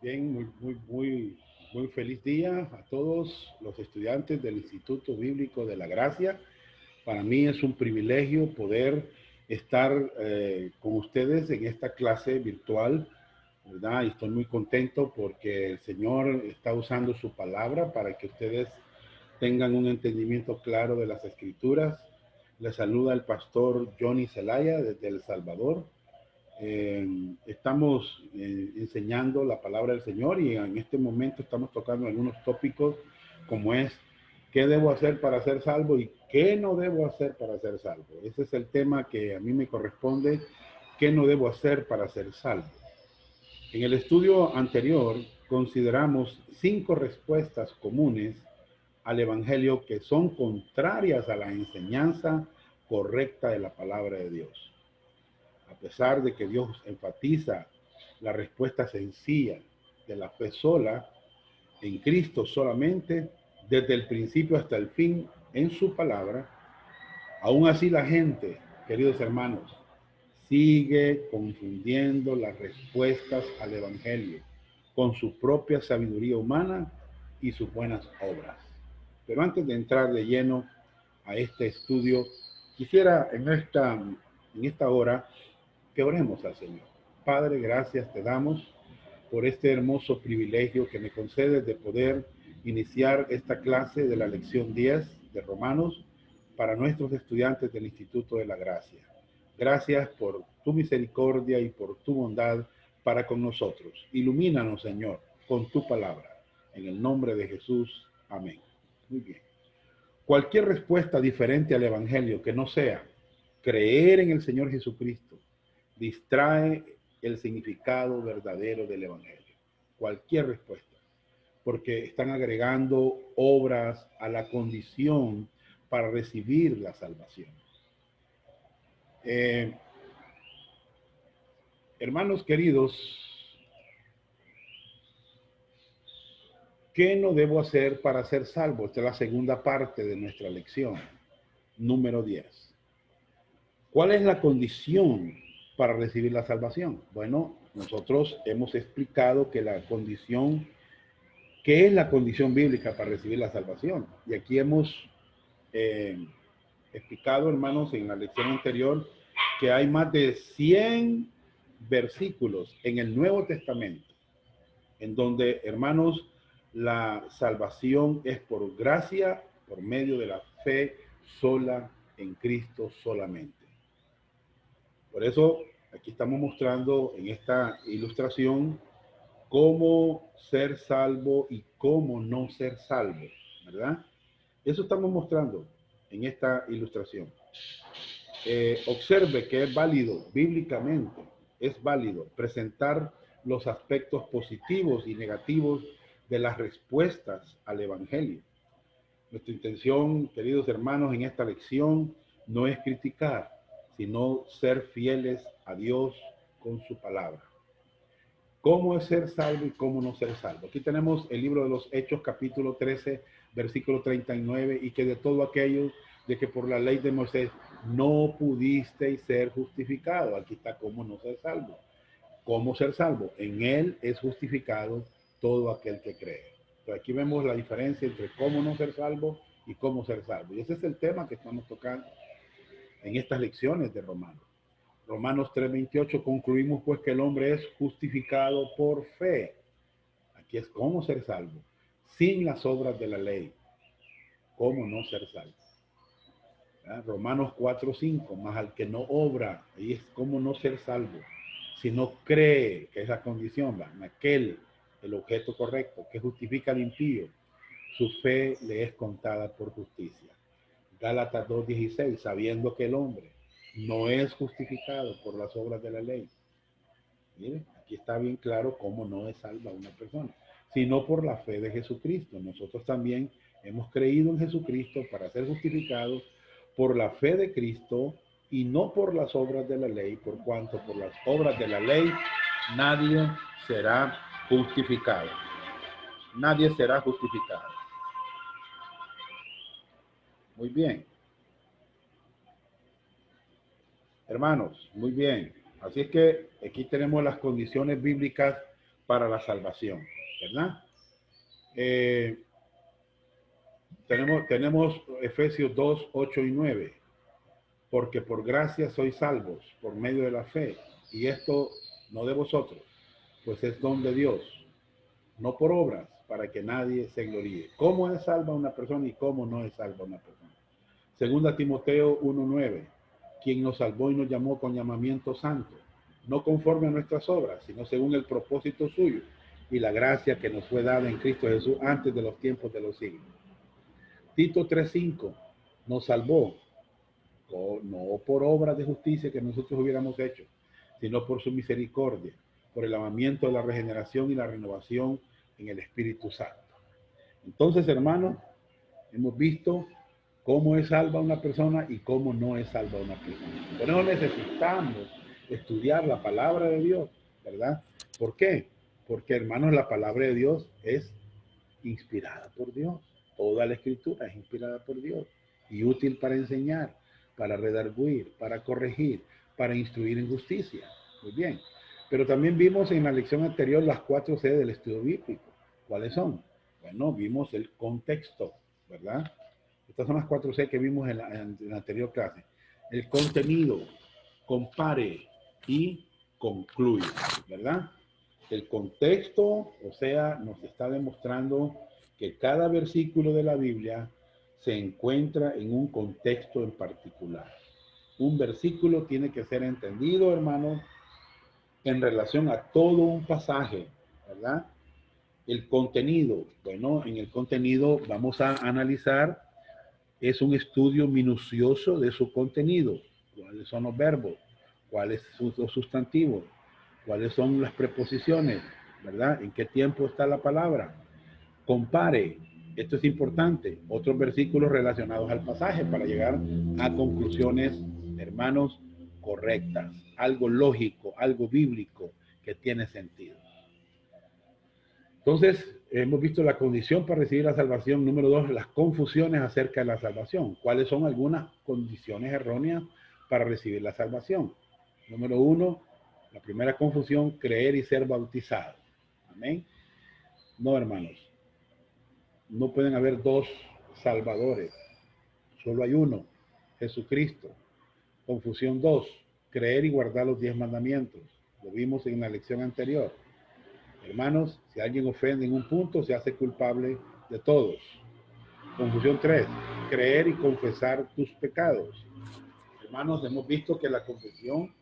Bien, muy feliz día a todos los estudiantes del Instituto Bíblico de la Gracia. Para mí es un privilegio poder estar con ustedes en esta clase virtual, ¿verdad? Y estoy muy contento porque el Señor está usando su palabra para que ustedes tengan un entendimiento claro de las Escrituras. Les saluda el pastor Johnny Zelaya desde El Salvador. Estamos enseñando la palabra del Señor y en este momento estamos tocando algunos tópicos como es qué debo hacer para ser salvo y qué no debo hacer para ser salvo. Ese es el tema que a mí me corresponde, qué no debo hacer para ser salvo. En el estudio anterior consideramos 5 respuestas comunes al Evangelio que son contrarias a la enseñanza correcta de la palabra de Dios. A pesar de que Dios enfatiza la respuesta sencilla de la fe sola, en Cristo solamente, desde el principio hasta el fin, en su palabra, aún así la gente, queridos hermanos, sigue confundiendo las respuestas al Evangelio con su propia sabiduría humana y sus buenas obras. Pero antes de entrar de lleno a este estudio, quisiera en esta hora que oremos al Señor. Padre, gracias te damos por este hermoso privilegio que me concedes de poder iniciar esta clase de la lección 10 de Romanos para nuestros estudiantes del Instituto de la Gracia. Gracias por tu misericordia y por tu bondad para con nosotros. Ilumínanos, Señor, con tu palabra. En el nombre de Jesús. Amén. Muy bien. Cualquier respuesta diferente al Evangelio que no sea creer en el Señor Jesucristo distrae el significado verdadero del Evangelio. Cualquier respuesta, porque están agregando obras a la condición para recibir la salvación. Eh, Hermanos queridos, ¿qué no debo hacer para ser salvo? Esta es la segunda parte de nuestra lección, número 10. ¿Cuál es la condición para recibir la salvación? Bueno, nosotros hemos explicado que ¿qué es la condición bíblica para recibir la salvación? Y aquí hemos eh, explicado, hermanos, en la lección anterior, que hay más de 100 versículos en el Nuevo Testamento, en donde, hermanos, la salvación es por gracia, por medio de la fe sola en Cristo solamente. Por eso, aquí estamos mostrando en esta ilustración cómo ser salvo y cómo no ser salvo, ¿verdad? Eso estamos mostrando en esta ilustración. Observe que es válido, bíblicamente, es válido presentar los aspectos positivos y negativos de las respuestas al Evangelio. Nuestra intención, queridos hermanos, en esta lección no es criticar, sino ser fieles a Dios con su palabra. ¿Cómo es ser salvo y cómo no ser salvo? Aquí tenemos el libro de los Hechos, capítulo 13, versículo 39, y que de todo aquello de que por la ley de Moisés no pudisteis ser justificado. Aquí está cómo no ser salvo. ¿Cómo ser salvo? En él es justificado todo aquel que cree. Entonces aquí vemos la diferencia entre cómo no ser salvo y cómo ser salvo. Y ese es el tema que estamos tocando en estas lecciones de Romanos. Romanos 3:28, concluimos pues que el hombre es justificado por fe. Aquí es cómo ser salvo, sin las obras de la ley. ¿Cómo no ser salvo? ¿Verdad? Romanos 4:5, más al que no obra, ahí es cómo no ser salvo. Si no cree, que es la condición, ¿verdad? En aquel, el objeto correcto, que justifica al impío, su fe le es contada por justicia. Gálatas 2:16, sabiendo que el hombre no es justificado por las obras de la ley. Miren, aquí está bien claro cómo no es salva una persona, sino por la fe de Jesucristo. Nosotros también hemos creído en Jesucristo para ser justificados por la fe de Cristo y no por las obras de la ley, por cuanto por las obras de la ley nadie será justificado. Nadie será justificado. Muy bien, hermanos, muy bien. Así es que aquí tenemos las condiciones bíblicas para la salvación, ¿verdad? Tenemos Efesios 2, 8 y 9. Porque por gracia sois salvos por medio de la fe, y esto no de vosotros, pues es don de Dios, no por obras, para que nadie se gloríe. ¿Cómo es salva una persona y cómo no es salva una persona? Segunda Timoteo 1:9, quien nos salvó y nos llamó con llamamiento santo, no conforme a nuestras obras, sino según el propósito suyo y la gracia que nos fue dada en Cristo Jesús antes de los tiempos de los siglos. Tito 3:5, nos salvó, no por obras de justicia que nosotros hubiéramos hecho, sino por su misericordia, por el lavamiento de la regeneración y la renovación en el Espíritu Santo. Entonces, hermanos, hemos visto cómo es salva una persona y cómo no es salva una persona. Por eso necesitamos estudiar la palabra de Dios, ¿verdad? ¿Por qué? Porque, hermanos, la palabra de Dios es inspirada por Dios. Toda la escritura es inspirada por Dios y útil para enseñar, para redarguir, para corregir, para instruir en justicia. Muy bien. Pero también vimos en la lección anterior las 4C del estudio bíblico. ¿Cuáles son? Bueno, vimos el contexto, ¿verdad? Estas son las 4C que vimos en la anterior clase. El contenido, compare y concluye, ¿verdad? El contexto, o sea, nos está demostrando que cada versículo de la Biblia se encuentra en un contexto en particular. Un versículo tiene que ser entendido, hermanos, en relación a todo un pasaje, ¿verdad? El contenido, bueno, en el contenido vamos a analizar, es un estudio minucioso de su contenido, cuáles son los verbos, cuáles son los sustantivos, cuáles son las preposiciones, ¿verdad? ¿En qué tiempo está la palabra? Compare, esto es importante, otros versículos relacionados al pasaje para llegar a conclusiones, hermanos, correctas, algo lógico, algo bíblico que tiene sentido. Entonces, hemos visto la condición para recibir la salvación. Número 2, las confusiones acerca de la salvación. ¿Cuáles son algunas condiciones erróneas para recibir la salvación? Número 1, la primera confusión, creer y ser bautizado. Amén. No, hermanos. No pueden haber dos salvadores. Solo hay uno, Jesucristo. Confusión 2, creer y guardar los 10 mandamientos. Lo vimos en la lección anterior. Hermanos, si alguien ofende en un punto, se hace culpable de todos. Confusión 3, creer y confesar tus pecados. Hermanos, hemos visto que la confesión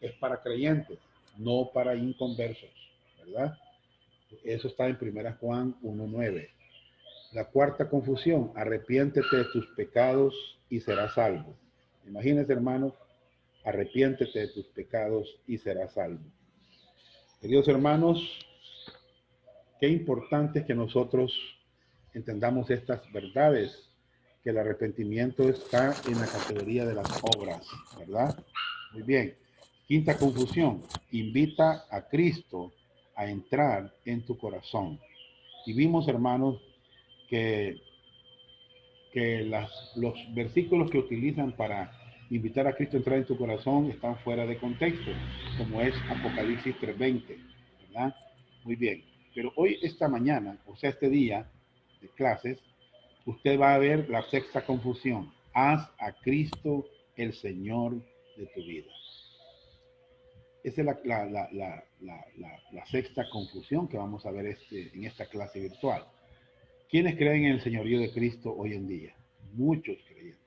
es para creyentes, no para inconversos, ¿verdad? Eso está en 1 Juan 1:9. La cuarta confusión, arrepiéntete de tus pecados y serás salvo. Imagínense, hermanos, arrepiéntete de tus pecados y serás salvo. Queridos hermanos, qué importante es que nosotros entendamos estas verdades, que el arrepentimiento está en la categoría de las obras, ¿verdad? Muy bien. Quinta confusión, invita a Cristo a entrar en tu corazón. Y vimos, hermanos, que los versículos que utilizan para invitar a Cristo a entrar en tu corazón están fuera de contexto, como es Apocalipsis 3:20, ¿verdad? Muy bien. Pero hoy, esta mañana, o sea, este día de clases, usted va a ver la sexta confusión. Haz a Cristo el Señor de tu vida. Esa es la sexta confusión que vamos a ver en esta clase virtual. ¿Quiénes creen en el señorío de Cristo hoy en día? Muchos creyentes.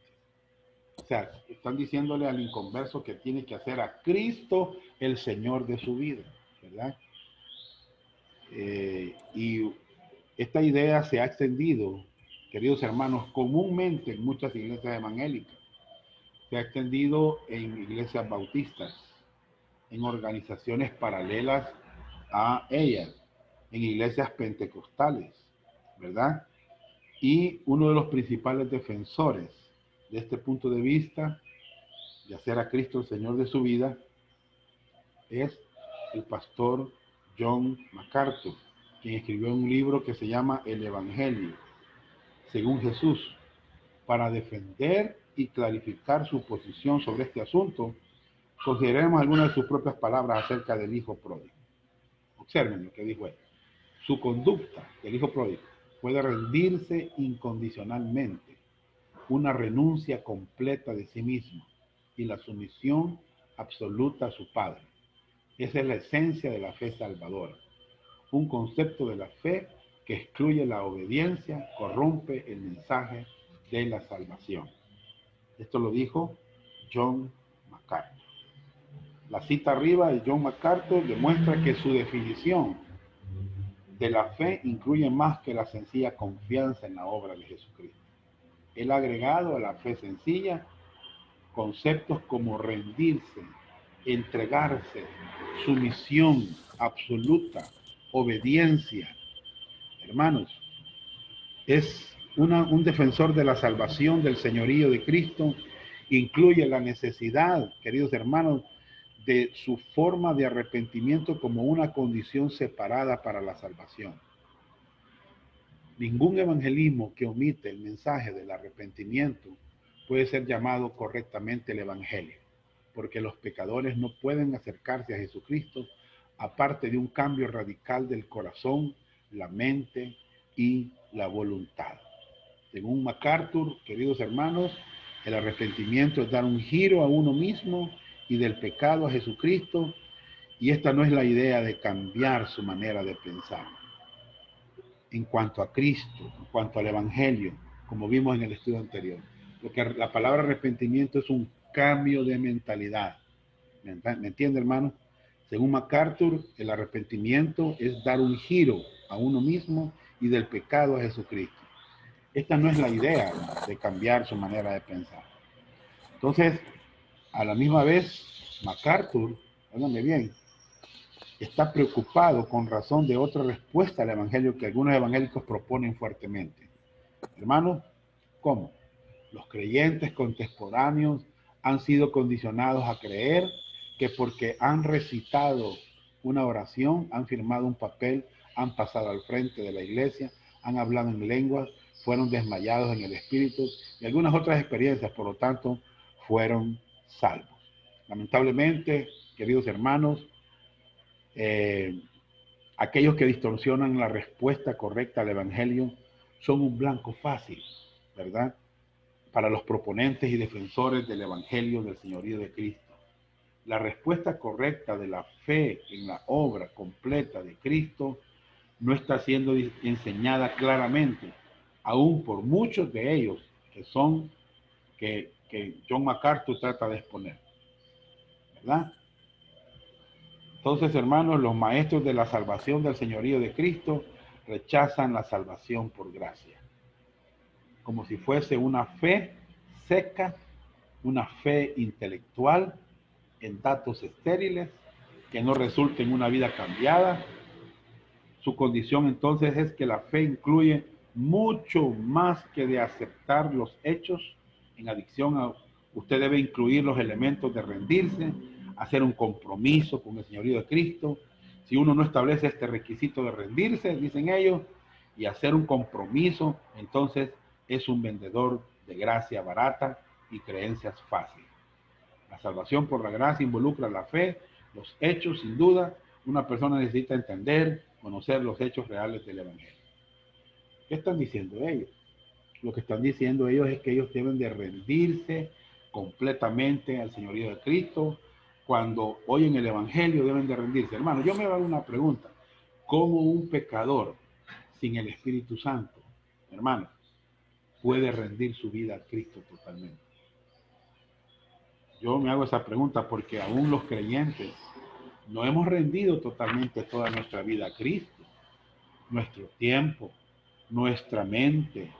O sea, están diciéndole al inconverso que tiene que hacer a Cristo el Señor de su vida, ¿verdad? Y esta idea se ha extendido, queridos hermanos, comúnmente en muchas iglesias evangélicas. Se ha extendido en iglesias bautistas, en organizaciones paralelas a ellas, en iglesias pentecostales, ¿verdad? Y uno de los principales defensores de este punto de vista, de hacer a Cristo el Señor de su vida, es el pastor John MacArthur, quien escribió un libro que se llama El Evangelio, según Jesús. Para defender y clarificar su posición sobre este asunto, consideremos algunas de sus propias palabras acerca del Hijo Pródigo. Observen lo que dijo él. Su conducta, el hijo pródigo, puede rendirse incondicionalmente, una renuncia completa de sí mismo y la sumisión absoluta a su Padre. Esa es la esencia de la fe salvadora. Un concepto de la fe que excluye la obediencia, corrompe el mensaje de la salvación. Esto lo dijo John MacArthur. La cita arriba de John MacArthur demuestra que su definición de la fe incluye más que la sencilla confianza en la obra de Jesucristo. Él ha agregado a la fe sencilla conceptos como rendirse, entregarse, sumisión absoluta, obediencia. Hermanos, es un defensor de la salvación, del señorío de Cristo. Incluye la necesidad, queridos hermanos, de su forma de arrepentimiento como una condición separada para la salvación. Ningún evangelismo que omite el mensaje del arrepentimiento puede ser llamado correctamente el evangelio, porque los pecadores no pueden acercarse a Jesucristo aparte de un cambio radical del corazón, la mente y la voluntad. Según MacArthur, queridos hermanos, el arrepentimiento es dar un giro a uno mismo y del pecado a Jesucristo, y esta no es la idea de cambiar su manera de pensar. En cuanto a Cristo, en cuanto al Evangelio, como vimos en el estudio anterior, lo que la palabra arrepentimiento es un cambio de mentalidad. ¿Me entiende, hermano? Según MacArthur, el arrepentimiento es dar un giro a uno mismo y del pecado a Jesucristo. Esta no es la idea, hermano, de cambiar su manera de pensar. Entonces, a la misma vez, MacArthur, óigame bien, está preocupado con razón de otra respuesta al evangelio que algunos evangélicos proponen fuertemente. Hermanos, ¿cómo? Los creyentes contemporáneos han sido condicionados a creer que porque han recitado una oración, han firmado un papel, han pasado al frente de la iglesia, han hablado en lenguas, fueron desmayados en el espíritu y algunas otras experiencias, por lo tanto, fueron salvos. Lamentablemente, queridos hermanos, aquellos que distorsionan la respuesta correcta al evangelio son un blanco fácil, ¿verdad?, para los proponentes y defensores del evangelio del señorío de Cristo. La respuesta correcta de la fe en la obra completa de Cristo no está siendo enseñada claramente, aún por muchos de ellos que John MacArthur trata de exponer, ¿verdad? Entonces, hermanos, los maestros de la salvación del señorío de Cristo rechazan la salvación por gracia, como si fuese una fe seca, una fe intelectual en datos estériles que no resulta en una vida cambiada. Su condición entonces es que la fe incluye mucho más que de aceptar los hechos. En adición a, usted debe incluir los elementos de rendirse, hacer un compromiso con el señorío de Cristo. Si uno no establece este requisito de rendirse, dicen ellos, y hacer un compromiso, entonces es un vendedor de gracia barata y creencias fáciles. La salvación por la gracia involucra la fe, los hechos, sin duda. Una persona necesita entender, conocer los hechos reales del evangelio. ¿Qué están diciendo ellos? Lo que están diciendo ellos es que ellos deben de rendirse completamente al señorío de Cristo. Cuando oyen el evangelio deben de rendirse. Hermano, yo me hago una pregunta. ¿Cómo un pecador sin el Espíritu Santo, hermano, puede rendir su vida a Cristo totalmente? Yo me hago esa pregunta porque aún los creyentes no hemos rendido totalmente toda nuestra vida a Cristo, nuestro tiempo, nuestra mente,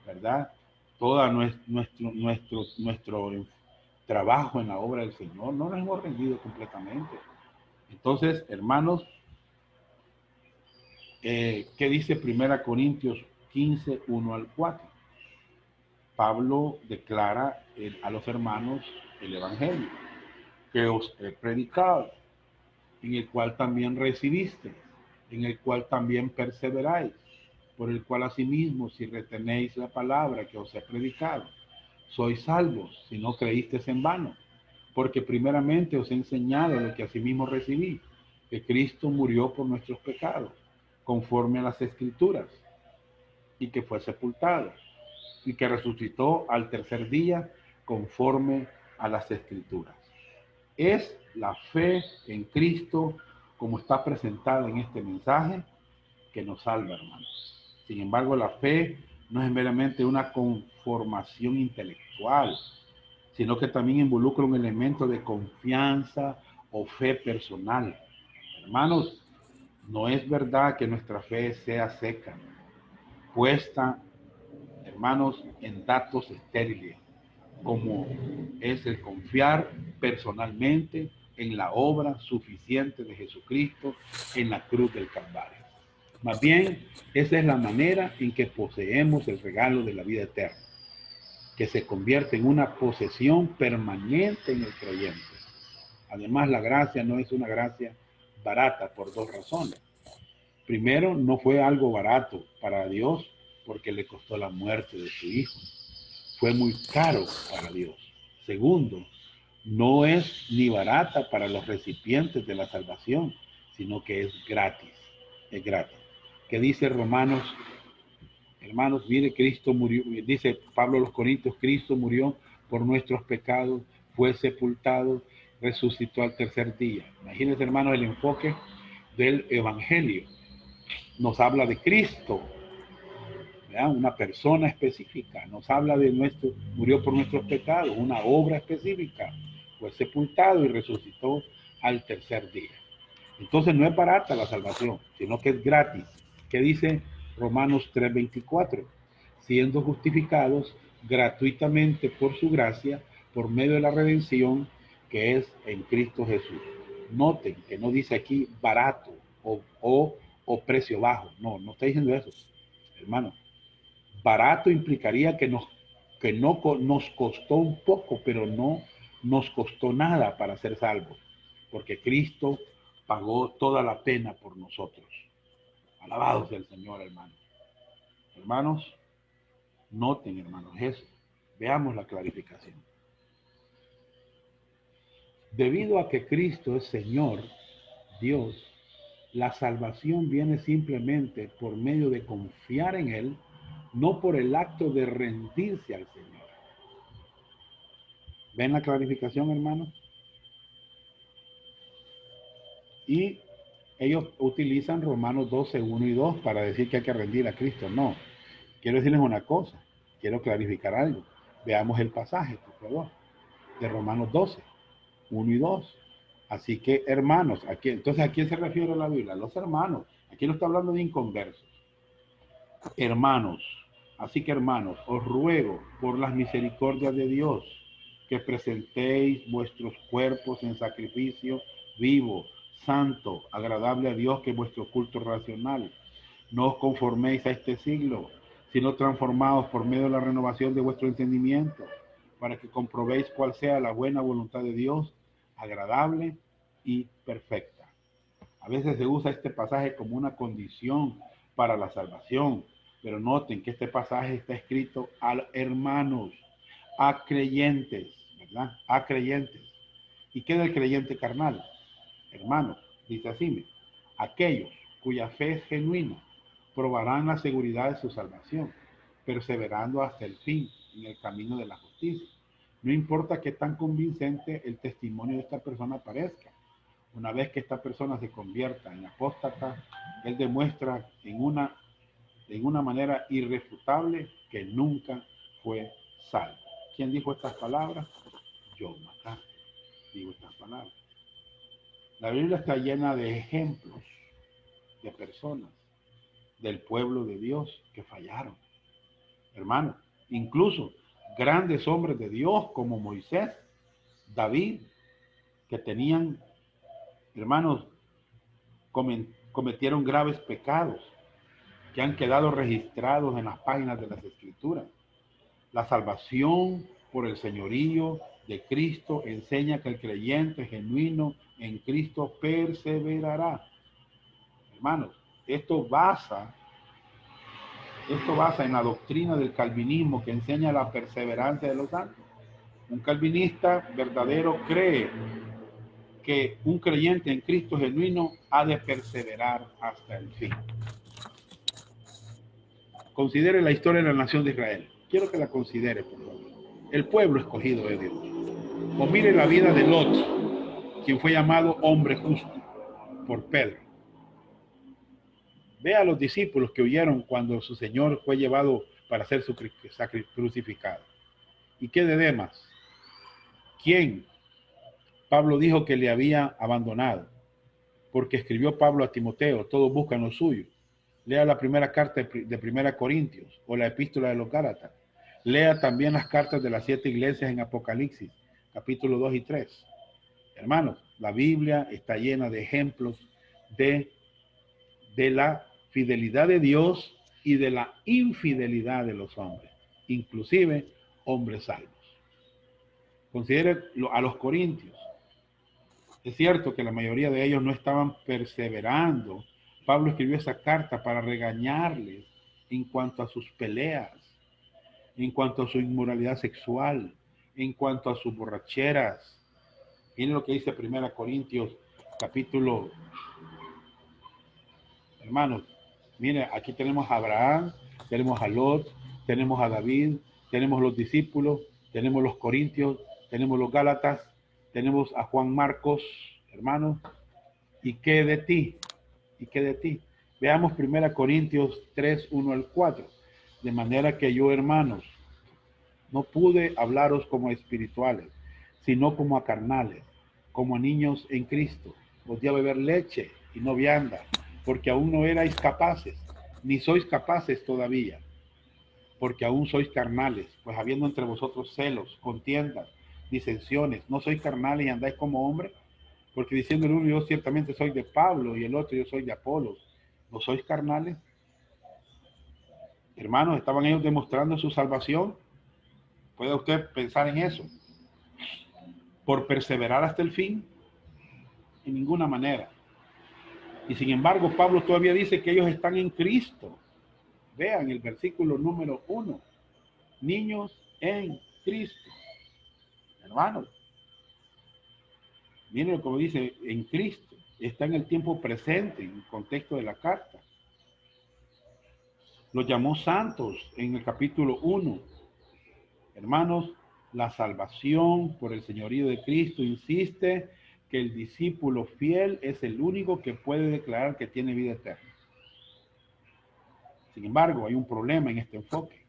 ¿verdad? Todo nuestro trabajo en la obra del Señor, no nos hemos rendido completamente. Entonces, hermanos, ¿qué dice 1 Corintios 15, 1 al 4? Pablo declara a los hermanos el evangelio que os he predicado, en el cual también recibiste, en el cual también perseveráis, por el cual asimismo, si retenéis la palabra que os he predicado, sois salvos, si no creísteis en vano, porque primeramente os he enseñado lo que asimismo recibí, que Cristo murió por nuestros pecados, conforme a las Escrituras, y que fue sepultado, y que resucitó al tercer día, conforme a las Escrituras. Es la fe en Cristo, como está presentada en este mensaje, que nos salva, hermanos. Sin embargo, la fe no es meramente una conformación intelectual, sino que también involucra un elemento de confianza o fe personal. Hermanos, no es verdad que nuestra fe sea seca, puesta, hermanos, en datos estériles, como es el confiar personalmente en la obra suficiente de Jesucristo en la cruz del Calvario. Más bien, esa es la manera en que poseemos el regalo de la vida eterna, que se convierte en una posesión permanente en el creyente. Además, la gracia no es una gracia barata por dos razones. Primero, no fue algo barato para Dios porque le costó la muerte de su Hijo. Fue muy caro para Dios. Segundo, no es ni barata para los recipientes de la salvación, sino que es gratis. Es gratis. ¿Qué dice Romanos? Hermanos, mire, Cristo murió, dice Pablo a los Corintios, Cristo murió por nuestros pecados, fue sepultado, resucitó al tercer día. Imagínense, hermanos, el enfoque del Evangelio. Nos habla de Cristo, ¿verdad? Una persona específica, nos habla de murió por nuestros pecados, una obra específica, fue sepultado y resucitó al tercer día. Entonces no es barata la salvación, sino que es gratis. ¿Qué dice Romanos 3:24? Siendo justificados gratuitamente por su gracia, por medio de la redención que es en Cristo Jesús. Noten que no dice aquí barato o precio bajo. No, no está diciendo eso, hermano. Barato implicaría que nos costó un poco, pero no nos costó nada para ser salvos, porque Cristo pagó toda la pena por nosotros. Alabado sea el Señor, hermanos. Hermanos, noten, hermanos, eso. Veamos la clarificación. Debido a que Cristo es Señor, Dios, la salvación viene simplemente por medio de confiar en Él, no por el acto de rendirse al Señor. ¿Ven la clarificación, hermanos? Y ellos utilizan Romanos 12, 1 y 2 para decir que hay que rendir a Cristo. No, quiero decirles una cosa, quiero clarificar algo. Veamos el pasaje, por favor, de Romanos 12, 1 y 2. Así que, hermanos, entonces, ¿a quién se refiere la Biblia? A los hermanos. Aquí no está hablando de inconversos. Hermanos, así que, hermanos, os ruego por las misericordias de Dios que presentéis vuestros cuerpos en sacrificio vivo, santo, agradable a Dios, que es vuestro culto racional. No os conforméis a este siglo, sino transformaos por medio de la renovación de vuestro entendimiento, para que comprobéis cuál sea la buena voluntad de Dios, agradable y perfecta. A veces se usa este pasaje como una condición para la salvación, pero noten que este pasaje está escrito a hermanos, a creyentes, ¿verdad? A creyentes. ¿Y qué del creyente carnal? Hermanos, dice así, aquellos cuya fe es genuina probarán la seguridad de su salvación, perseverando hasta el fin en el camino de la justicia. No importa qué tan convincente el testimonio de esta persona parezca. Una vez que esta persona se convierta en apóstata, él demuestra en una manera irrefutable que nunca fue salvo. ¿Quién dijo estas palabras? John MacArthur dijo estas palabras. La Biblia está llena de ejemplos de personas del pueblo de Dios que fallaron. Hermanos, incluso grandes hombres de Dios como Moisés, David, que tenían, hermanos, cometieron graves pecados que han quedado registrados en las páginas de las Escrituras. La salvación por el señorío de Cristo enseña que el creyente genuino en Cristo perseverará. Hermanos, esto basa en la doctrina del calvinismo, que enseña la perseverancia de los santos. Un calvinista verdadero cree que un creyente en Cristo genuino ha de perseverar hasta el fin. Considere la historia de la nación de Israel. Quiero que la considere, por favor. El pueblo escogido de Dios. O mire la vida de Lot, quien fue llamado hombre justo por Pedro. Vea a los discípulos que huyeron cuando su Señor fue llevado para ser crucificado. ¿Y qué de Demas? ¿Quién? Pablo dijo que le había abandonado, porque escribió Pablo a Timoteo, todos buscan lo suyo. Lea la primera carta de 1 Corintios o la epístola de los Gálatas. Lea también las cartas de las 7 iglesias en Apocalipsis, capítulo 2 y 3. Hermanos, la Biblia está llena de ejemplos de la fidelidad de Dios y de la infidelidad de los hombres, inclusive hombres salvos. Considere a los corintios. Es cierto que la mayoría de ellos no estaban perseverando. Pablo escribió esa carta para regañarles en cuanto a sus peleas, en cuanto a su inmoralidad sexual, en cuanto a sus borracheras. Miren lo que dice 1 Corintios capítulo. Hermanos, miren, aquí tenemos a Abraham, tenemos a Lot, tenemos a David, tenemos los discípulos, tenemos los corintios, tenemos los gálatas, tenemos a Juan Marcos, hermanos. ¿Y qué de ti? ¿Y qué de ti? Veamos 1 Corintios 3, 1 al 4. De manera que yo, hermanos, no pude hablaros como espirituales, sino como a carnales, como a niños en Cristo. Os di a beber leche y no vianda, porque aún no erais capaces, ni sois capaces todavía, porque aún sois carnales, pues habiendo entre vosotros celos, contiendas, disensiones, ¿no sois carnales y andáis como hombres? Porque diciendo el uno, yo ciertamente soy de Pablo, y el otro, yo soy de Apolos. ¿No sois carnales? Hermanos, ¿estaban ellos demostrando su salvación? ¿Puede usted pensar en eso? ¿Por perseverar hasta el fin? En ninguna manera. Y sin embargo, Pablo todavía dice que ellos están en Cristo. Vean el versículo número 1. Niños en Cristo. Hermanos, miren como dice, en Cristo. Está en el tiempo presente, en el contexto de la carta. Los llamó santos en el capítulo 1. Hermanos, la salvación por el señorío de Cristo insiste que el discípulo fiel es el único que puede declarar que tiene vida eterna. Sin embargo, hay un problema en este enfoque,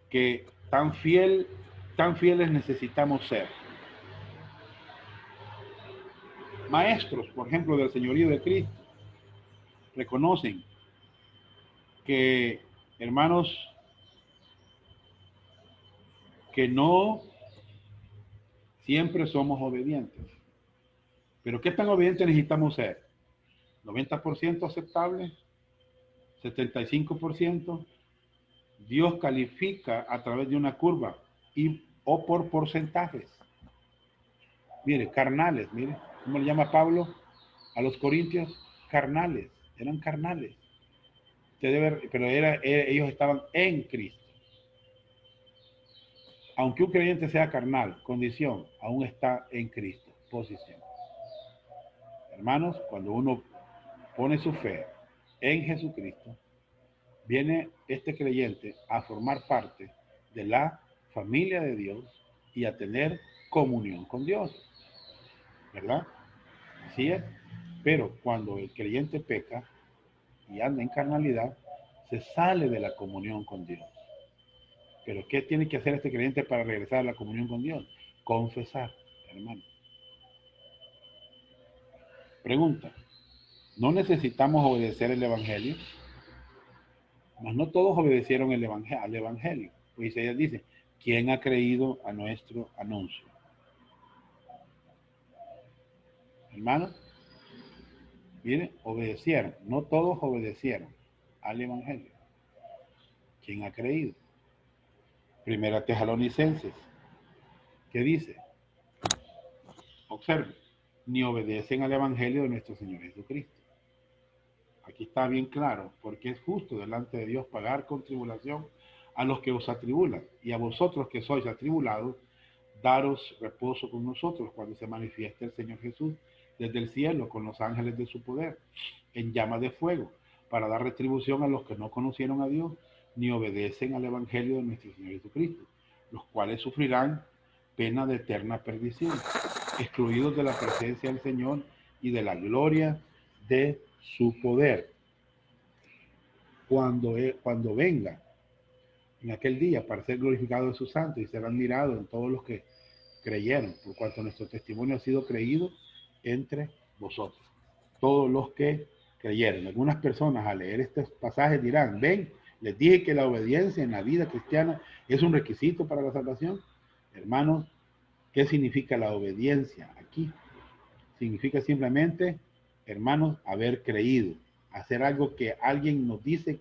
que tan fieles necesitamos ser. Maestros, por ejemplo, del señorío de Cristo, reconocen que, hermanos, que no siempre somos obedientes. Pero ¿qué tan obedientes necesitamos ser? ¿90% aceptable? ¿75%? Dios califica a través de una curva o por porcentajes. Mire, carnales, mire, ¿cómo le llama Pablo a los corintios? Carnales, eran carnales. Pero ellos estaban en Cristo. Aunque un creyente sea carnal, condición, aún está en Cristo, posición. Hermanos, cuando uno pone su fe en Jesucristo, viene este creyente a formar parte de la familia de Dios y a tener comunión con Dios, ¿verdad? Así es. Pero cuando el creyente peca y anda en carnalidad, se sale de la comunión con Dios. Pero ¿qué tiene que hacer este creyente para regresar a la comunión con Dios? Confesar, hermano. Pregunta, ¿no necesitamos obedecer el Evangelio? Mas no todos obedecieron al Evangelio. Pues ella dice, ¿quién ha creído a nuestro anuncio? Hermano, miren, obedecieron. No todos obedecieron al Evangelio. ¿Quién ha creído? Primera Tesalonicenses. ¿Qué dice? Observe, ni obedecen al Evangelio de nuestro Señor Jesucristo. Aquí está bien claro, porque es justo delante de Dios pagar con tribulación a los que os atribulan, y a vosotros que sois atribulados, daros reposo con nosotros cuando se manifieste el Señor Jesús desde el cielo con los ángeles de su poder, en llama de fuego, para dar retribución a los que no conocieron a Dios ni obedecen al Evangelio de nuestro Señor Jesucristo, los cuales sufrirán pena de eterna perdición, excluidos de la presencia del Señor y de la gloria de su poder. Cuando venga en aquel día para ser glorificado en sus santos y ser admirado en todos los que creyeron, por cuanto nuestro testimonio ha sido creído entre vosotros. Todos los que creyeron. Algunas personas al leer estos pasajes dirán, ven, les dije que la obediencia en la vida cristiana es un requisito para la salvación. Hermanos, ¿qué significa la obediencia aquí? Significa simplemente, hermanos, haber creído, hacer algo que alguien nos dice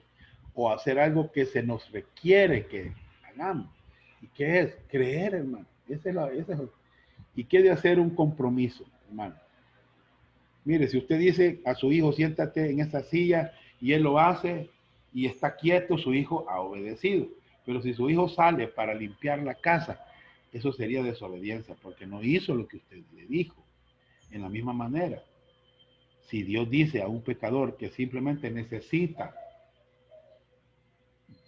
o hacer algo que se nos requiere que hagamos. ¿Y qué es? Creer, hermano. ¿Y qué de hacer un compromiso, hermano? Mire, si usted dice a su hijo, siéntate en esa silla y él lo hace y está quieto, su hijo ha obedecido. Pero si su hijo sale para limpiar la casa, eso sería desobediencia porque no hizo lo que usted le dijo. En la misma manera, si Dios dice a un pecador que simplemente necesita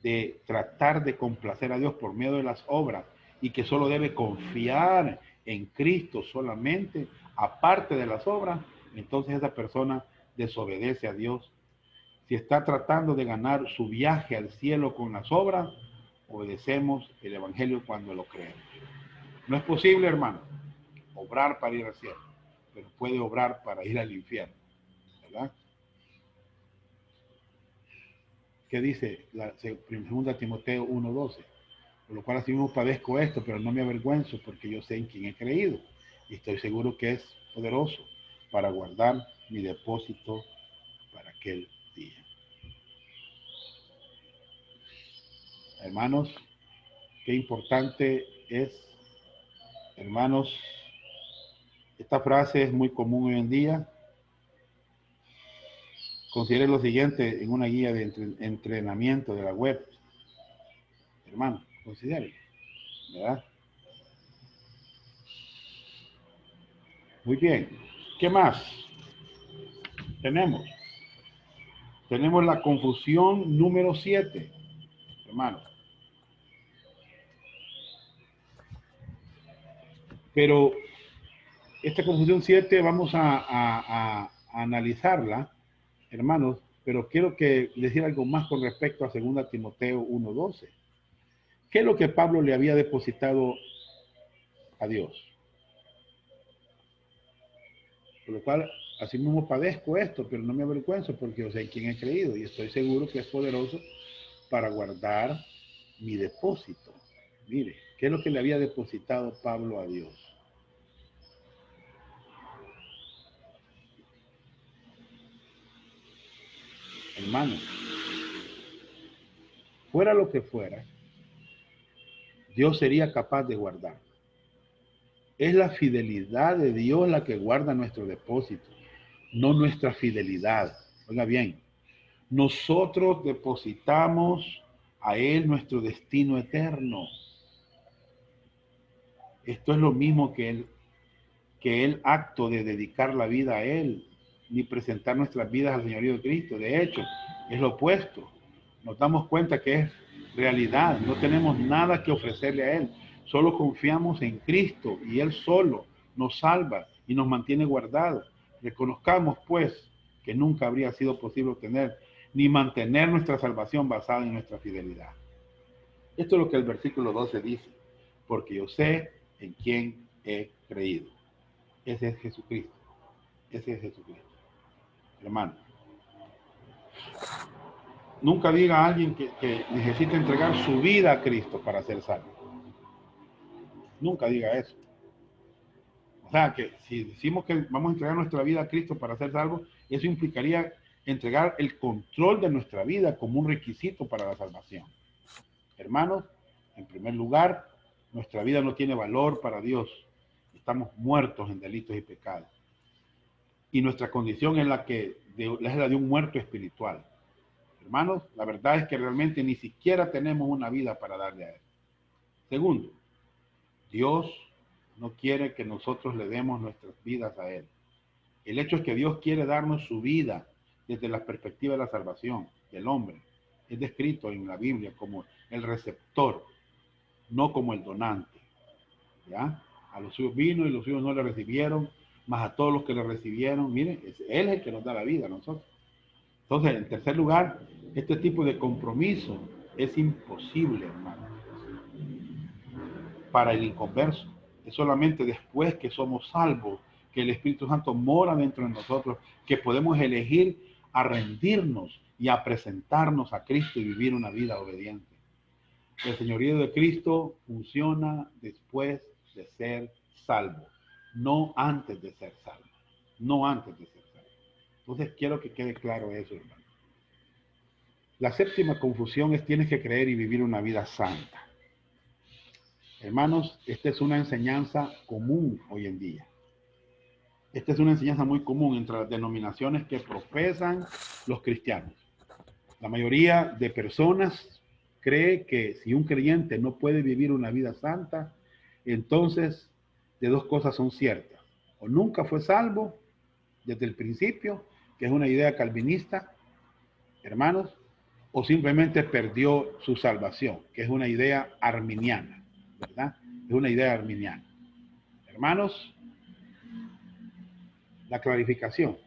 de tratar de complacer a Dios por medio de las obras y que solo debe confiar en Cristo solamente, aparte de las obras, entonces esa persona desobedece a Dios. Si está tratando de ganar su viaje al cielo con las obras, obedecemos el Evangelio cuando lo creemos. No es posible, hermano, obrar para ir al cielo, pero puede obrar para ir al infierno, ¿verdad? ¿Qué dice la segunda Timoteo 1:12? Por lo cual así mismo padezco esto, pero no me avergüenzo porque yo sé en quién he creído y estoy seguro que es poderoso para guardar mi depósito para aquel día. Hermanos, qué importante es, hermanos, esta frase es muy común hoy en día. Considere lo siguiente en una guía de entrenamiento de la web. Hermano, considere, ¿verdad? Muy bien. ¿Qué más tenemos? Tenemos la confusión número 7, hermano. Pero esta confusión 7 vamos a analizarla, hermanos, pero quiero que decir algo más con respecto a 2 Timoteo 1:12. ¿Qué es lo que Pablo le había depositado a Dios? Por lo cual, así mismo padezco esto, pero no me avergüenzo porque yo sé quién he creído y estoy seguro que es poderoso para guardar mi depósito. Mire, ¿qué es lo que le había depositado Pablo a Dios? Hermano, fuera lo que fuera, Dios sería capaz de guardar. Es la fidelidad de Dios la que guarda nuestro depósito, no nuestra fidelidad. Oiga bien, nosotros depositamos a Él nuestro destino eterno. Esto es lo mismo que el acto de dedicar la vida a Él, ni presentar nuestras vidas al Señorío de Cristo. De hecho, es lo opuesto. Nos damos cuenta que es realidad. No tenemos nada que ofrecerle a Él. Solo confiamos en Cristo y Él solo nos salva y nos mantiene guardados. Reconozcamos, pues, que nunca habría sido posible obtener ni mantener nuestra salvación basada en nuestra fidelidad. Esto es lo que el versículo 12 dice. Porque yo sé en quién he creído. Ese es Jesucristo. Ese es Jesucristo. Hermano. Nunca diga a alguien que necesita entregar su vida a Cristo para ser salvo. Nunca diga eso. O sea, que si decimos que vamos a entregar nuestra vida a Cristo para ser salvos, eso implicaría entregar el control de nuestra vida como un requisito para la salvación. Hermanos, en primer lugar, nuestra vida no tiene valor para Dios. Estamos muertos en delitos y pecados. Y nuestra condición es la de un muerto espiritual. Hermanos, la verdad es que realmente ni siquiera tenemos una vida para darle a Él. Segundo, Dios no quiere que nosotros le demos nuestras vidas a Él. El hecho es que Dios quiere darnos su vida desde la perspectiva de la salvación del hombre. Es descrito en la Biblia como el receptor, no como el donante. ¿Ya? A los suyos vino y los suyos no le recibieron, mas a todos los que le recibieron, miren, Él es el que nos da la vida a nosotros. Entonces, en tercer lugar, este tipo de compromiso es imposible, hermano, para el inconverso. Es solamente después que somos salvos, que el Espíritu Santo mora dentro de nosotros, que podemos elegir a rendirnos y a presentarnos a Cristo y vivir una vida obediente. El señorío de Cristo funciona después de ser salvo, no antes de ser salvo, no antes de ser salvo. Entonces quiero que quede claro eso, hermano. La séptima confusión es: tienes que creer y vivir una vida santa. Hermanos, esta es una enseñanza común hoy en día. Esta es una enseñanza muy común entre las denominaciones que profesan los cristianos. La mayoría de personas cree que si un creyente no puede vivir una vida santa, entonces de dos cosas son ciertas: o nunca fue salvo desde el principio, que es una idea calvinista, hermanos, o simplemente perdió su salvación, que es una idea arminiana, ¿verdad? Es una idea arminiana. Hermanos, la clarificación.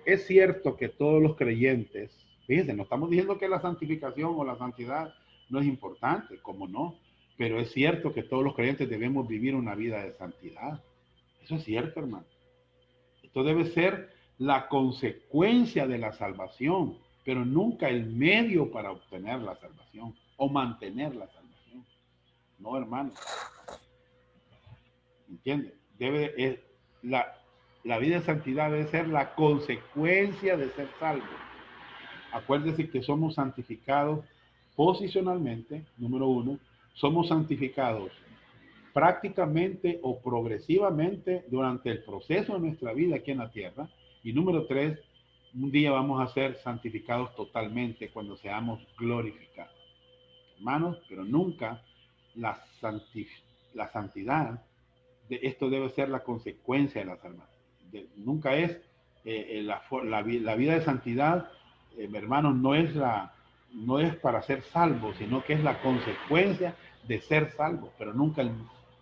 Es cierto que todos los creyentes, fíjense, no estamos diciendo que la santificación o la santidad no es importante, como no, pero es cierto que todos los creyentes debemos vivir una vida de santidad. Eso es cierto, hermano. Esto debe ser la consecuencia de la salvación, pero nunca el medio para obtener la salvación o mantener la salvación. No, hermano. ¿Entiende? La vida de santidad debe ser la consecuencia de ser salvo. Acuérdese que somos santificados posicionalmente, número uno, somos santificados prácticamente o progresivamente durante el proceso de nuestra vida aquí en la tierra, y número tres, un día vamos a ser santificados totalmente cuando seamos glorificados. Hermanos, pero nunca la santidad, esto debe ser la consecuencia de la salvación. Nunca es la vida de santidad, hermanos, no es para ser salvo, sino que es la consecuencia de ser salvo, pero nunca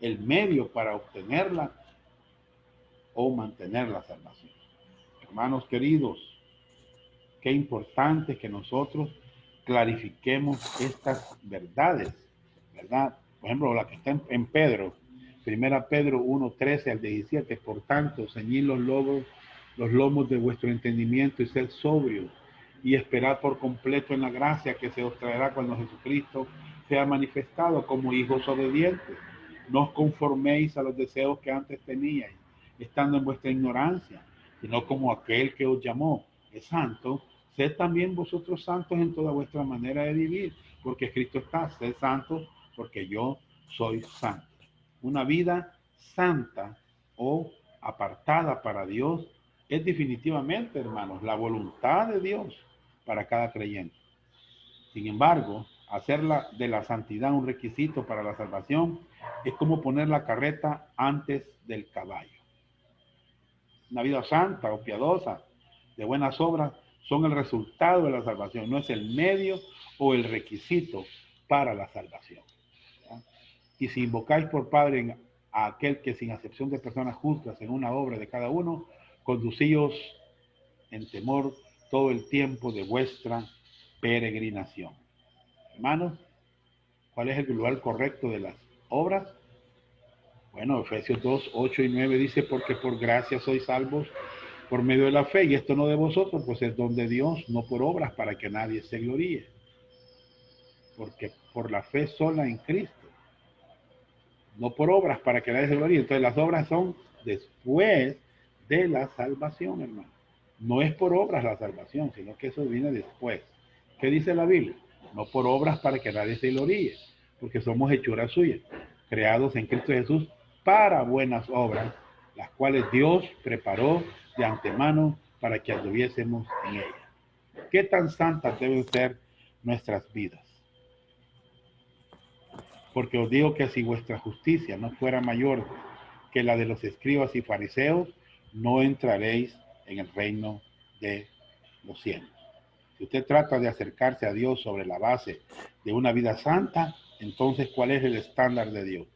el medio para obtenerla o mantener la salvación. Hermanos queridos, qué importante que nosotros clarifiquemos estas verdades, ¿verdad? Por ejemplo, la que está en Pedro, 1 Pedro 1:13 al 17, por tanto, ceñid los lomos de vuestro entendimiento y sed sobrios, y esperad por completo en la gracia que se os traerá cuando Jesucristo sea manifestado como hijos obedientes. No os conforméis a los deseos que antes teníais, estando en vuestra ignorancia, sino como aquel que os llamó es santo, sed también vosotros santos en toda vuestra manera de vivir, porque escrito está: sed santos porque yo soy santo. Una vida santa o apartada para Dios es definitivamente, hermanos, la voluntad de Dios para cada creyente. Sin embargo, hacer de la santidad un requisito para la salvación es como poner la carreta antes del caballo. Una vida santa o piadosa, de buenas obras, son el resultado de la salvación, no es el medio o el requisito para la salvación. ¿Ya? Y si invocáis por Padre a aquel que sin acepción de personas juzga en una obra de cada uno, conducíos en temor todo el tiempo de vuestra peregrinación. Hermanos, ¿cuál es el lugar correcto de las obras? Bueno, Efesios 2, 8 y 9 dice: porque por gracia sois salvos por medio de la fe, y esto no de vosotros, pues es don de Dios, no por obras para que nadie se gloríe. Porque por la fe sola en Cristo, no por obras para que nadie se gloríe. Entonces las obras son después de la salvación, hermano. No es por obras la salvación, sino que eso viene después. ¿Qué dice la Biblia? No por obras para que nadie se gloríe, porque somos hechura suya, creados en Cristo Jesús para buenas obras, las cuales Dios preparó de antemano para que anduviésemos en ellas. ¿Qué tan santas deben ser nuestras vidas? Porque os digo que si vuestra justicia no fuera mayor que la de los escribas y fariseos, no entraréis en el reino de los cielos. Si usted trata de acercarse a Dios sobre la base de una vida santa, entonces, ¿cuál es el estándar de Dios?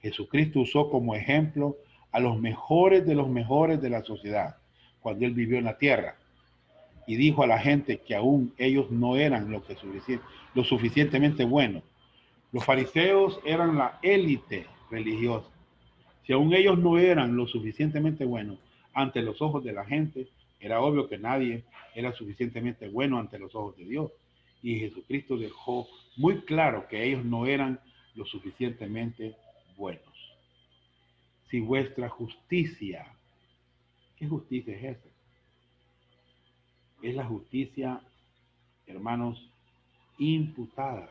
Jesucristo usó como ejemplo a los mejores de la sociedad cuando Él vivió en la tierra y dijo a la gente que aún ellos no eran lo suficientemente buenos. Los fariseos eran la élite religiosa. Si aún ellos no eran lo suficientemente buenos ante los ojos de la gente, era obvio que nadie era suficientemente bueno ante los ojos de Dios. Y Jesucristo dejó muy claro que ellos no eran lo suficientemente buenos. Si vuestra justicia, ¿qué justicia es esa? Es la justicia, hermanos, imputada,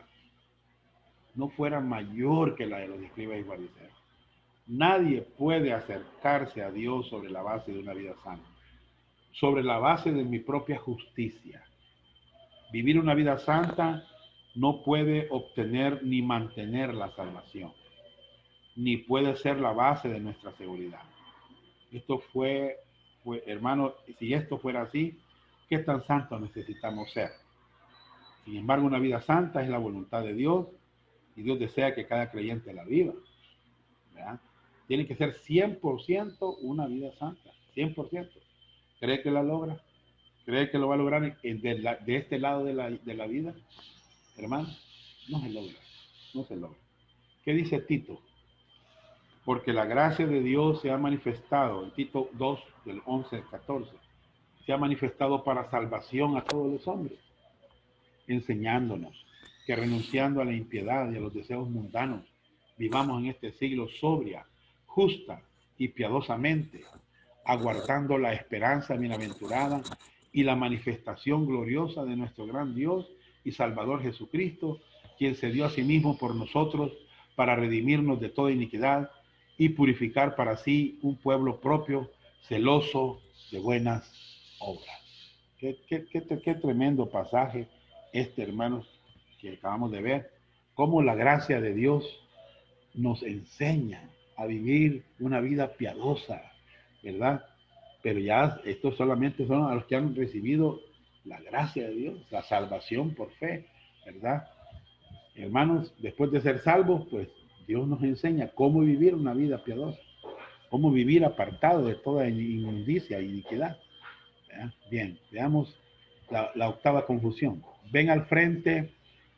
no fuera mayor que la de los escribas y fariseos. Nadie puede acercarse a Dios sobre la base de una vida santa, sobre la base de mi propia justicia. Vivir una vida santa no puede obtener ni mantener la salvación, ni puede ser la base de nuestra seguridad. Esto fue hermano, si esto fuera así, ¿qué tan santos necesitamos ser? Sin embargo, una vida santa es la voluntad de Dios y Dios desea que cada creyente la viva, ¿verdad? Tiene que ser 100% una vida santa, 100%. ¿Cree que la logra? ¿Cree que lo va a lograr de este lado de la vida? Hermano, no se logra, no se logra. ¿Qué dice Tito? Porque la gracia de Dios se ha manifestado, en Tito 2, del 11 al 14, se ha manifestado para salvación a todos los hombres, enseñándonos que renunciando a la impiedad y a los deseos mundanos, vivamos en este siglo sobria, justa y piadosamente, aguardando la esperanza bienaventurada y la manifestación gloriosa de nuestro gran Dios y Salvador Jesucristo, quien se dio a sí mismo por nosotros para redimirnos de toda iniquidad y purificar para sí un pueblo propio, celoso de buenas obras. Qué tremendo pasaje hermanos, que acabamos de ver, cómo la gracia de Dios nos enseña a vivir una vida piadosa, ¿verdad? Pero ya estos solamente son a los que han recibido la gracia de Dios, la salvación por fe, ¿verdad? Hermanos, después de ser salvos, pues Dios nos enseña cómo vivir una vida piadosa, cómo vivir apartado de toda inmundicia e iniquidad, ¿verdad? Bien, veamos la octava confusión. Ven al frente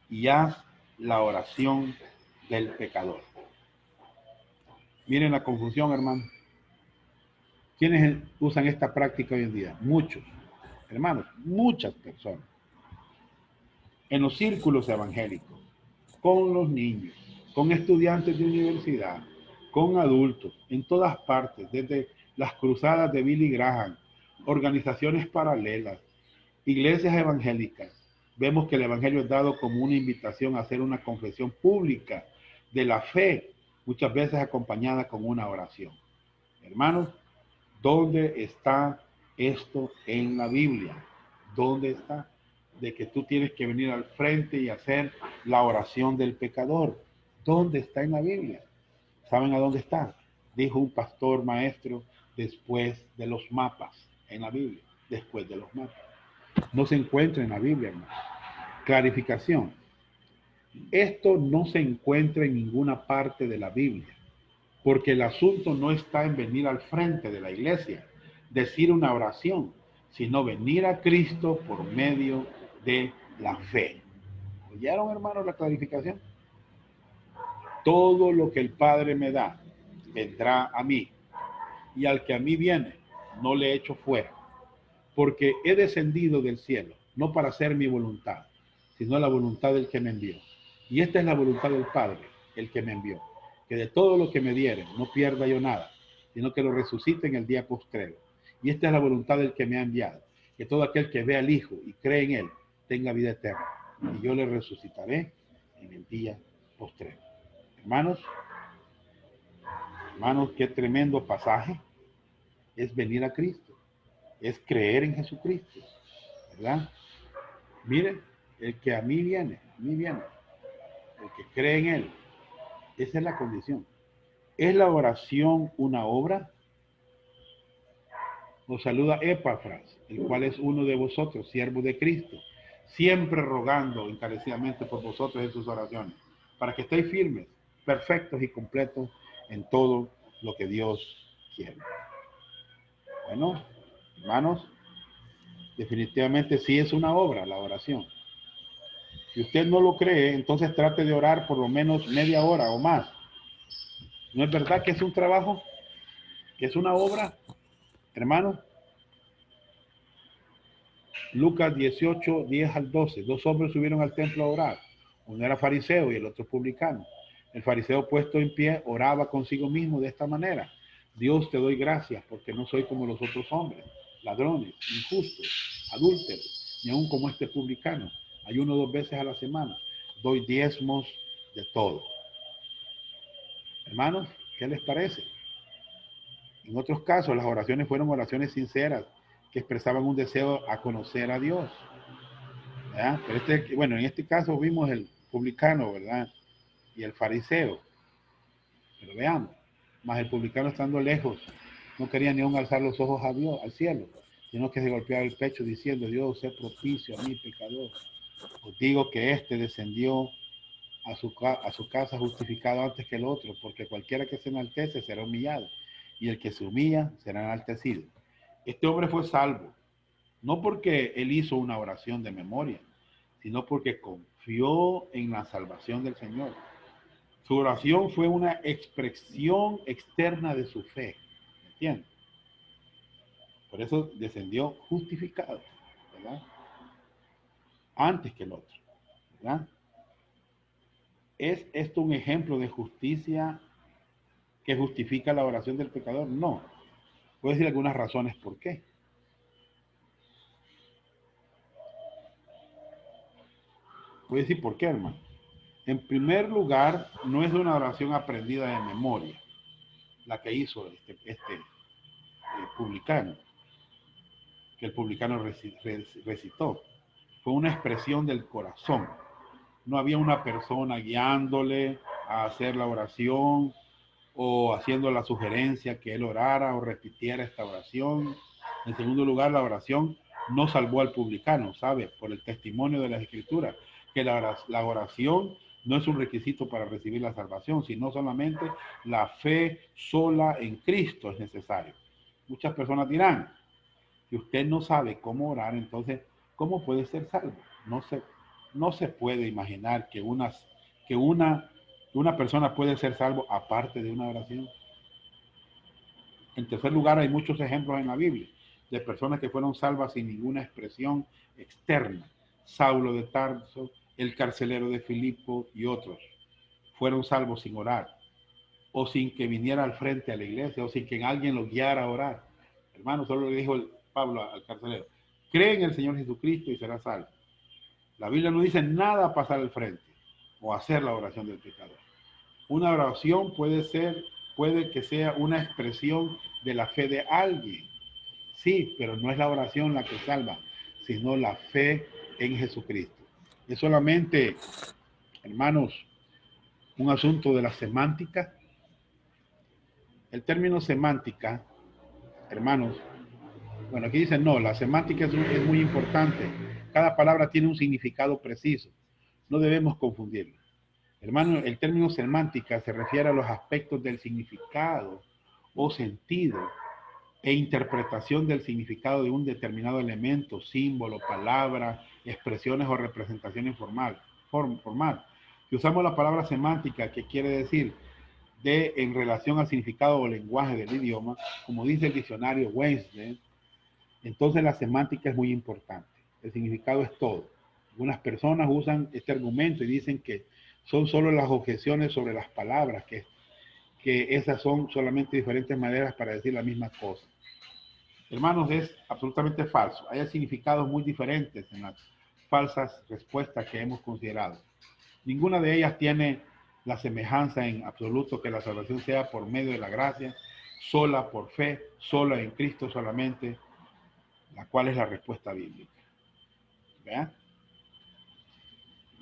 y haz la oración del pecador. Miren la confusión, hermano. ¿Quiénes usan esta práctica hoy en día? Muchos, hermanos, muchas personas. En los círculos evangélicos, con los niños, con estudiantes de universidad, con adultos, en todas partes, desde las cruzadas de Billy Graham, organizaciones paralelas, iglesias evangélicas, vemos que el evangelio es dado como una invitación a hacer una confesión pública de la fe, muchas veces acompañada con una oración. Hermanos, ¿dónde está esto en la Biblia? ¿Dónde está? De que tú tienes que venir al frente y hacer la oración del pecador. ¿Dónde está en la Biblia? ¿Saben a dónde está? Dijo un pastor maestro, después de los mapas, en la Biblia, después de los mapas. No se encuentra en la Biblia, hermano. Clarificación. Esto no se encuentra en ninguna parte de la Biblia, porque el asunto no está en venir al frente de la iglesia, decir una oración, sino venir a Cristo por medio de la fe. ¿Oyeron, hermanos, la clarificación? Todo lo que el Padre me da, vendrá a mí, y al que a mí viene, no le echo fuera, porque he descendido del cielo, no para hacer mi voluntad, sino la voluntad del que me envió. Y esta es la voluntad del Padre, el que me envió, que de todo lo que me dieren no pierda yo nada, sino que lo resucite en el día postrero. Y esta es la voluntad del que me ha enviado, que todo aquel que ve al Hijo y cree en Él tenga vida eterna, y yo le resucitaré en el día postrero. Hermanos, hermanos, qué tremendo pasaje es venir a Cristo, es creer en Jesucristo, ¿verdad? Miren, el que a mí viene, el que cree en Él, esa es la condición. ¿Es la oración una obra? Nos saluda Epafras, el cual es uno de vosotros, siervo de Cristo, siempre rogando encarecidamente por vosotros en sus oraciones, para que estéis firmes, perfectos y completos en todo lo que Dios quiere. Bueno, hermanos, definitivamente sí es una obra la oración. Si usted no lo cree, entonces trate de orar por lo menos media hora o más. ¿No es verdad que es un trabajo? ¿Que es una obra? Hermanos, Lucas 18, 10 al 12. Dos hombres subieron al templo a orar. Uno era fariseo y el otro publicano. El fariseo puesto en pie oraba consigo mismo de esta manera. Dios, te doy gracias porque no soy como los otros hombres, ladrones, injustos, adúlteros, ni aun como este publicano. Ayuno 2 veces a la semana. Doy diezmos de todo. Hermanos, ¿qué les parece? En otros casos, las oraciones fueron oraciones sinceras que expresaban un deseo a conocer a Dios. ¿Verdad? Pero bueno, en este caso vimos el publicano, ¿verdad? Y el fariseo. Pero veamos, más el publicano estando lejos, no quería ni aún alzar los ojos a Dios, al cielo, sino que se golpeaba el pecho diciendo: Dios, sé propicio a mí, pecador. Os digo que este descendió a su casa justificado antes que el otro, porque cualquiera que se enaltece será humillado, y el que se humilla será enaltecido. Este hombre fue salvo, no porque él hizo una oración de memoria, sino porque confió en la salvación del Señor. Su oración fue una expresión externa de su fe, ¿me entiendes? Por eso descendió justificado, ¿verdad? Antes que el otro, ¿verdad? ¿Es esto un ejemplo de justicia que justifica la oración del pecador? No. Voy a decir algunas razones por qué. Voy a decir por qué, hermano. En primer lugar, no es una oración aprendida de memoria, la que hizo este publicano, que el publicano recitó. Fue una expresión del corazón. No había una persona guiándole a hacer la oración o haciendo la sugerencia que él orara o repitiera esta oración. En segundo lugar, la oración no salvó al publicano, ¿sabe? Por el testimonio de las Escrituras, que la oración no es un requisito para recibir la salvación, sino solamente la fe sola en Cristo es necesario. Muchas personas dirán: si usted no sabe cómo orar, entonces, ¿cómo puede ser salvo? No se puede imaginar que una persona puede ser salvo aparte de una oración. En tercer lugar, hay muchos ejemplos en la Biblia de personas que fueron salvas sin ninguna expresión externa. Saulo de Tarso, el carcelero de Filipo y otros fueron salvos sin orar, o sin que viniera al frente a la iglesia, o sin que alguien lo guiara a orar. Hermano, solo le dijo Pablo al carcelero: cree en el Señor Jesucristo y será salvo. La Biblia no dice nada a pasar al frente o hacer la oración del pecador. Una oración puede que sea una expresión de la fe de alguien. Sí, pero no es la oración la que salva, sino la fe en Jesucristo. Es solamente, hermanos, un asunto de la semántica. El término semántica, hermanos, bueno, aquí dicen no, la semántica es muy importante. Cada palabra tiene un significado preciso. No debemos confundirla. Hermano, el término semántica se refiere a los aspectos del significado o sentido e interpretación del significado de un determinado elemento, símbolo, palabra, expresiones o representaciones formal. Si usamos la palabra semántica, que quiere decir en relación al significado o lenguaje del idioma, como dice el diccionario Wednesday, entonces la semántica es muy importante. El significado es todo. Algunas personas usan este argumento y dicen que son solo las objeciones sobre las palabras, que esas son solamente diferentes maneras para decir la misma cosa. Hermanos, es absolutamente falso. Hay significados muy diferentes en las falsas respuestas que hemos considerado. Ninguna de ellas tiene la semejanza en absoluto que la salvación sea por medio de la gracia, sola por fe, sola en Cristo solamente, la cual es la respuesta bíblica. ¿Vean?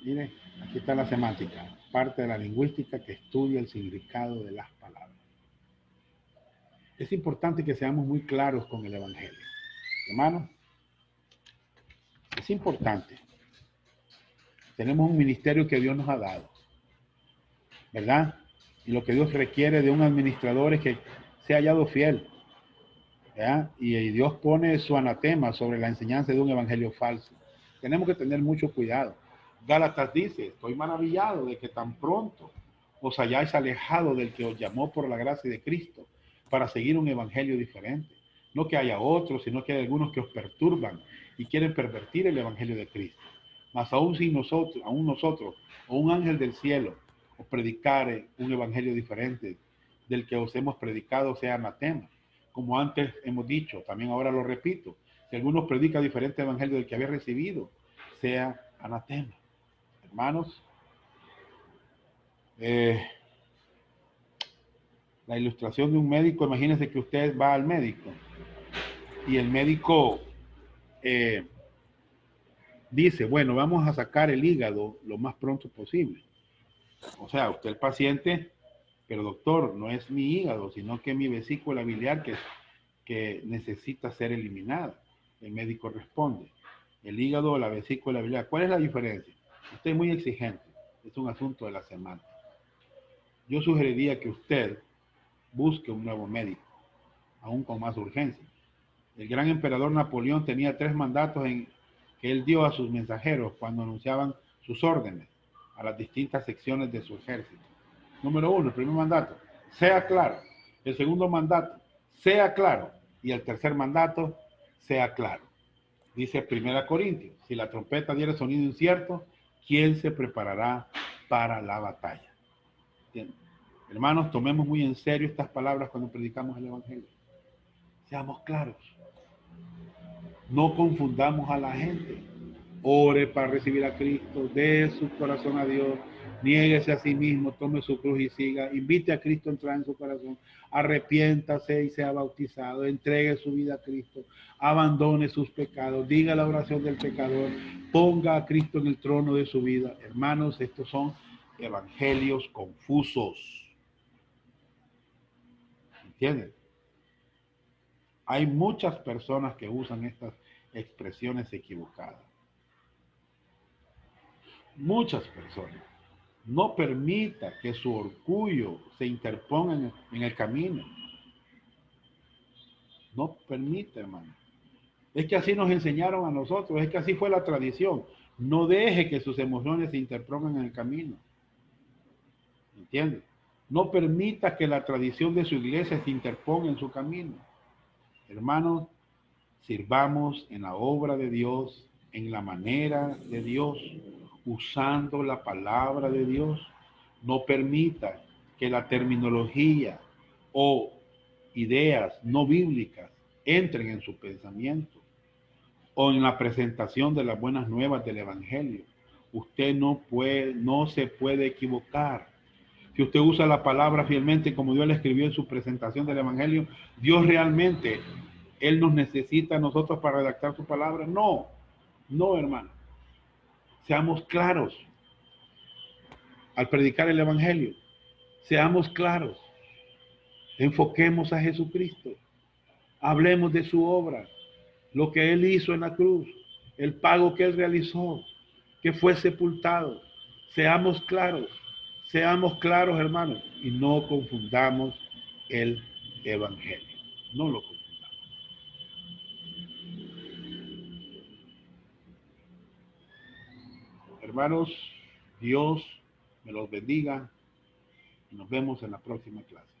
Miren, aquí está la semántica, parte de la lingüística que estudia el significado de las palabras. Es importante que seamos muy claros con el Evangelio. Hermanos, es importante. Tenemos un ministerio que Dios nos ha dado, ¿verdad? Y lo que Dios requiere de un administrador es que sea hallado fiel, ¿verdad? Y Dios pone su anatema sobre la enseñanza de un evangelio falso. Tenemos que tener mucho cuidado. Gálatas dice, estoy maravillado de que tan pronto os hayáis alejado del que os llamó por la gracia de Cristo para seguir un evangelio diferente. No que haya otros, sino que hay algunos que os perturban y quieren pervertir el evangelio de Cristo. Mas aún si nosotros o un ángel del cielo os predicare un evangelio diferente del que os hemos predicado, sea anatema. Como antes hemos dicho, también ahora lo repito, si alguno predica diferente evangelio del que había recibido, sea anatema. Hermanos, la ilustración de un médico, imagínense que usted va al médico y el médico dice, bueno, vamos a sacar el hígado lo más pronto posible. O sea, usted el paciente, pero doctor, no es mi hígado, sino que mi vesícula biliar que necesita ser eliminada. El médico responde, el hígado o la vesícula biliar. ¿Cuál es la diferencia? Usted es muy exigente, es un asunto de la semana. Yo sugeriría que usted busque un nuevo médico, aún con más urgencia. El gran emperador Napoleón tenía 3 mandatos que él dio a sus mensajeros cuando anunciaban sus órdenes a las distintas secciones de su ejército. Número 1, el primer mandato, sea claro. El segundo mandato, sea claro. Y el tercer mandato, sea claro. Dice 1 Corintios, si la trompeta diera sonido incierto, ¿quién se preparará para la batalla? ¿Entienden? Hermanos, tomemos muy en serio estas palabras cuando predicamos el Evangelio. Seamos claros. No confundamos a la gente. Ore para recibir a Cristo, dé su corazón a Dios, niéguese a sí mismo, tome su cruz y siga, invite a Cristo a entrar en su corazón, arrepiéntase y sea bautizado, entregue su vida a Cristo, abandone sus pecados, diga la oración del pecador, ponga a Cristo en el trono de su vida. Hermanos, estos son evangelios confusos. ¿Entienden? Hay muchas personas que usan estas expresiones equivocadas. Muchas personas. No permita que su orgullo se interponga en el camino. No permita, hermano. Es que así nos enseñaron a nosotros, es que así fue la tradición. No deje que sus emociones se interpongan en el camino. ¿Entiende? No permita que la tradición de su iglesia se interponga en su camino. Hermanos, sirvamos en la obra de Dios, en la manera de Dios, usando la palabra de Dios. No permita que la terminología o ideas no bíblicas entren en su pensamiento o en la presentación de las buenas nuevas del Evangelio. Usted no se puede equivocar. Si usted usa la palabra fielmente como Dios le escribió en su presentación del Evangelio, Dios realmente, Él nos necesita a nosotros para redactar su palabra. No, no, hermano. Seamos claros al predicar el Evangelio. Seamos claros. Enfoquemos a Jesucristo. Hablemos de su obra, lo que Él hizo en la cruz, el pago que Él realizó, que fue sepultado. Seamos claros, hermanos, y no confundamos el Evangelio. No lo confundamos. Hermanos, Dios me los bendiga y nos vemos en la próxima clase.